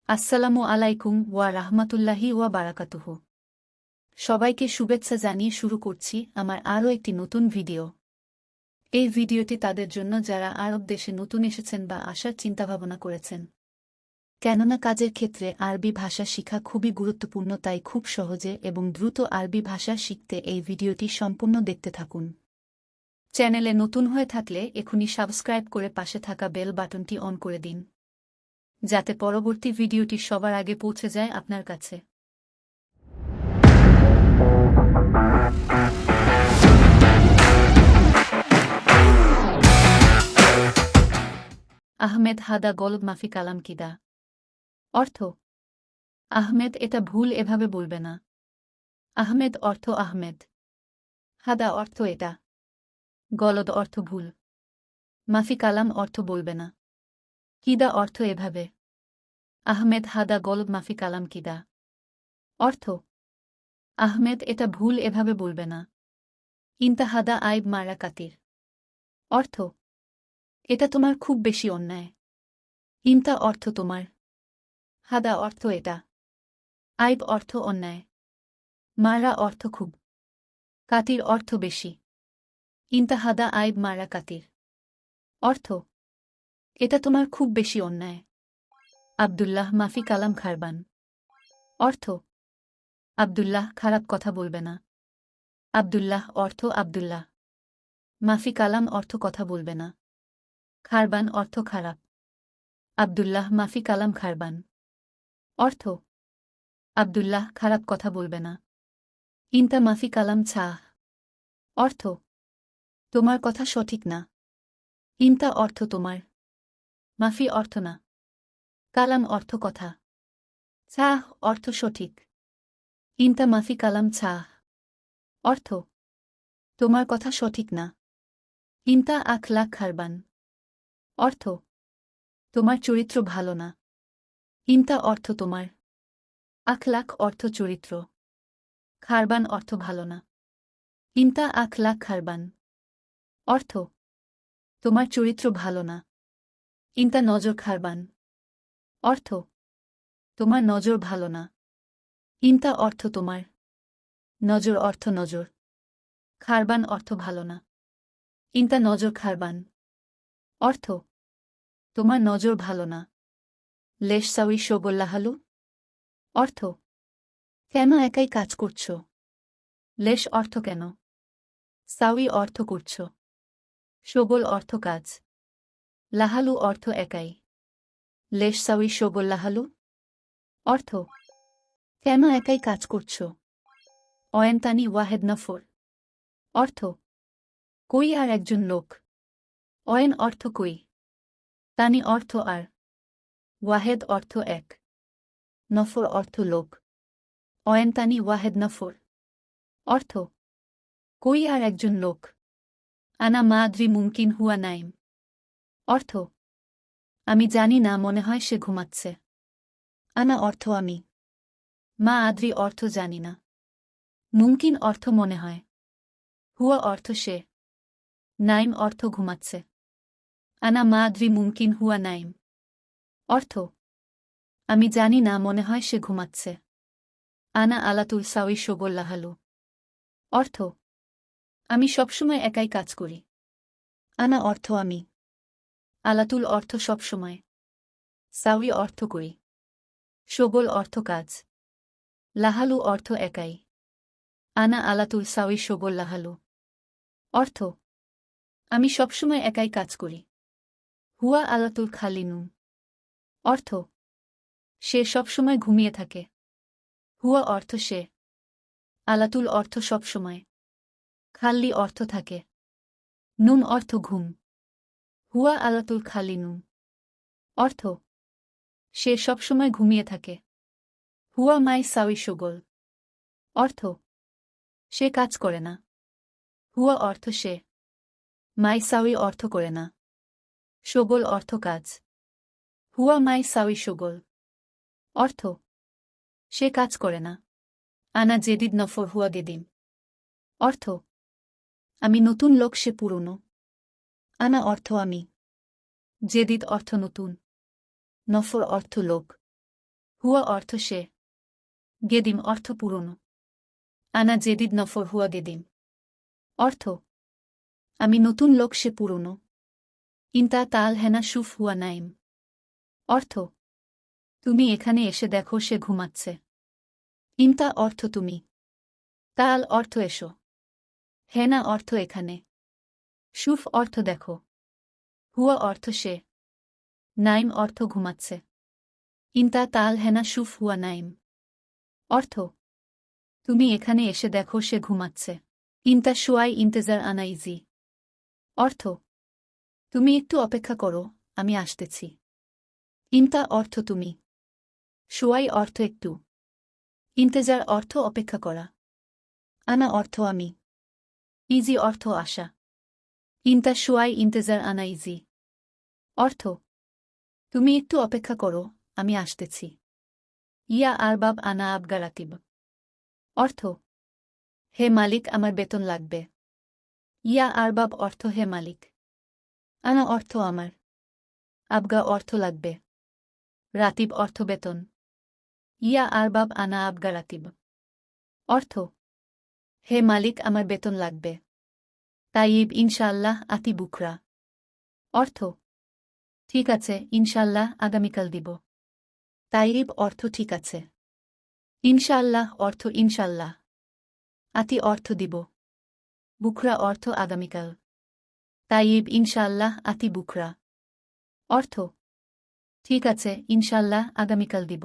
আসসালামু আলাইকুম ওয়া রাহমাতুল্লাহি ওয়া বারাকাতুহু। সবাইকে শুভেচ্ছা জানিয়ে শুরু করছি আমার আরও একটি নতুন ভিডিও। এই ভিডিওটি তাদের জন্য যারা আরব দেশে নতুন এসেছেন বা আসার চিন্তাভাবনা করেছেন। কেননা কাজের ক্ষেত্রে আরবি ভাষা শিখা খুবই গুরুত্বপূর্ণ, তাই খুব সহজে এবং দ্রুত আরবি ভাষা শিখতে এই ভিডিওটি সম্পূর্ণ দেখতে থাকুন। চ্যানেলে নতুন হয়ে থাকলে এখনই সাবস্ক্রাইব করে পাশে থাকা বেল বাটনটি অন করে দিন, যাতে পরবর্তী ভিডিওটি সবার আগে পৌঁছে যায় আপনার কাছে। আহমেদ হাদা গলব মাফি কালাম কিদা। অর্থ: আহমেদ, এটা ভুল, এভাবে বলবে না। আহমেদ অর্থ আহমেদ। হাদা অর্থ এটা। গলদ অর্থ ভুল। মাফি কালাম অর্থ বলবে না। কিদা অর্থ এভাবে। আহমেদ হাদা গলব মাফি কালাম কিদা। অর্থ: আহমেদ, এটা ভুল, এভাবে বলবে না। ইন্তা হাদা আইব মারা কাতির। অর্থ: এটা তোমার খুব বেশি অন্যায়। ইন্তা অর্থ তোমার। হাদা অর্থ এটা। আইব অর্থ অন্যায়। মারা অর্থ খুব। কাতির অর্থ বেশি। ইন্তা হাদা আইব মারা কাতির। অর্থ: এটা তোমার খুব বেশি অন্যায়। আব্দুল্লাহ মাফি কালাম খারবান। অর্থ: আব্দুল্লাহ, খারাপ কথা বলবে না। আব্দুল্লাহ অর্থ আব্দুল্লাহ। মাফি কালাম অর্থ কথা বলবে না। খারবান অর্থ খারাপ। আব্দুল্লাহ মাফি কালাম খারবান। অর্থ: আব্দুল্লাহ, খারাপ কথা বলবে না। ইন্তা মাফি কালাম ছাহ। অর্থ: তোমার কথা সঠিক না। ইন্তা অর্থ তোমার। মাফি অর্থ না। কালাম অর্থ কথা। ছাহ অর্থ সঠিক। ইন্তা মাফি কালাম ছাহ। অর্থ: তোমার কথা সঠিক না। ইন্তা আখলাক খারবান। অর্থ: তোমার চরিত্র ভালো না। ইন্তা অর্থ তোমার। আখলাক অর্থ চরিত্র। খারবান অর্থ ভালো না। ইন্তা আখলাক খারবান। অর্থ: তোমার চরিত্র ভালো না। ইন্তা নজর খারবান। অর্থ: তোমার নজর ভালো না। ইন্তা অর্থ তোমার। নজর অর্থ নজর। খারবান অর্থ ভালো না। ইন্তা নজর খারবান। অর্থ: তোমার নজর ভালো না। লেশ সাউই শোগল্লাহালু। অর্থ: কেন একাই কাজ করছ। লেশ অর্থ কেন। সাউই অর্থ করছ। শোগল অর্থ কাজ। লাহালু অর্থ একাই। লেশ সাউই শোগল্লাহালু। অর্থ: কেন একাই কাজ করছ। অয়েন্তানি ওয়াহেদ নফর। অর্থ: কই আর একজন লোক। অয়েন অর্থ কই। তানি অর্থ আর। ওয়াহেদ অর্থ এক। নফর অর্থ লোক। অয়েন্তানি ওয়াহেদ নফর। অর্থ: কই আর একজন লোক। আনা মাদ্রি মুমকিন হুয়া নাইম। অর্থ: আমি জানি না, মনে হয় সে ঘুমাচ্ছে। আনা অর্থ আমি। মা আদ্রি অর্থ জানি না। মুমকিন অর্থ মনে হয়। হুয়া অর্থ সে। নাইম অর্থ ঘুমাচ্ছে। আনা মাদ্রি মুমকিন হুয়া নাইম। অর্থ: আমি জানি না, মনে হয় সে ঘুমাচ্ছে। আনা আলাতুল সাউই শোগল্লাহালু। অর্থ: আমি সবসময় একাই কাজ করি। আনা অর্থ আমি। আলাতুল অর্থ সবসময়। সাউই অর্থ করি। শোগল অর্থ কাজ। লাহালু অর্থ একাই। আনা আলাতুল সাউই শোগল্লাহালু। অর্থ: আমি সবসময় একাই কাজ করি। হুয়া আলাতুল খালিনু। অর্থ: সে সবসময় ঘুমিয়ে থাকে। হুয়া অর্থ সে। আলাতুল অর্থ সবসময়। খাল্লি অর্থ থাকে। নুম অর্থ ঘুম। হুয়া আলাতুল খালিনু। অর্থ: সে সবসময় ঘুমিয়ে থাকে। হুয়া মাই সাউই শোগল। অর্থ: সে কাজ করে না। হুয়া অর্থ সে। মাই সাউই অর্থ করে না। শোগল অর্থ কাজ। হুয়া মাই সাউই শোগল। অর্থ: সে কাজ করে না। আনা জেদিদ নফর হুয়া গেদিম। অর্থ: আমি নতুন লোক, সে পুরনো। আনা অর্থ আমি। জেদিদ অর্থ নতুন। নফর অর্থ লোক। হুয়া অর্থ সে। গেদিম অর্থ পুরনো। আনা জেদিদ নফর হুয়া গেদিম অর্থ আমি নতুন লোক সে পুরনো। ইন্তা তাল হেনা সুফ হুয়া নাইম অর্থ তুমি এখানে এসে দেখো সে ঘুমাচ্ছে। ইন্তা অর্থ তুমি। তাল অর্থ এসো। হেনা অর্থ এখানে। সুফ অর্থ দেখো। হুয়া অর্থ সে। নাইম অর্থ ঘুমাচ্ছে। ইন্তা তাল হেনা সুফ হুয়া নাইম অর্থ তুমি এখানে এসে দেখো সে ঘুমাচ্ছে। ইন্তা শুয়াই ইন্তেজার আনাইজি অর্থ তুমি একটু অপেক্ষা করো, আমি আসতেছি। ইন্তা অর্থ তুমি। শুয়াই অর্থ একটু। ইন্তেজার অর্থ অপেক্ষা করা। আনা অর্থ আমি। ইজি অর্থ আশা। ইন্তা শুয়াই ইন্তেজার আনা ইজি অর্থ তুমি একটু অপেক্ষা করো, আমি আসতেছি। ইয়া আরবাব আনা আবগা রাকিব অর্থ হে মালিক আমার বেতন লাগবে। ইয়া আরবাব অর্থ হে মালিক। আনা অর্থ আমার। আবগা অর্থ লাগবে। রাতিব অর্থ বেতন। ইয়া আরবাব আনা আবগা রাতিব অর্থ হে মালিক আমার বেতন লাগবে। তাইব ইনশাআল্লাহ আতি বুকরা অর্থ ঠিক আছে, ইনশাআল্লাহ আগামীকাল দিব। তাইব অর্থ ঠিক আছে। ইনশাআল্লাহ অর্থ ইনশাআল্লাহ। আতি অর্থ দিব। বুকরা অর্থ আগামীকাল। তাইব ইনশাআল্লাহ আতি বুকরা অর্থ ঠিক আছে, ইনশাআল্লাহ আগামীকাল দিব।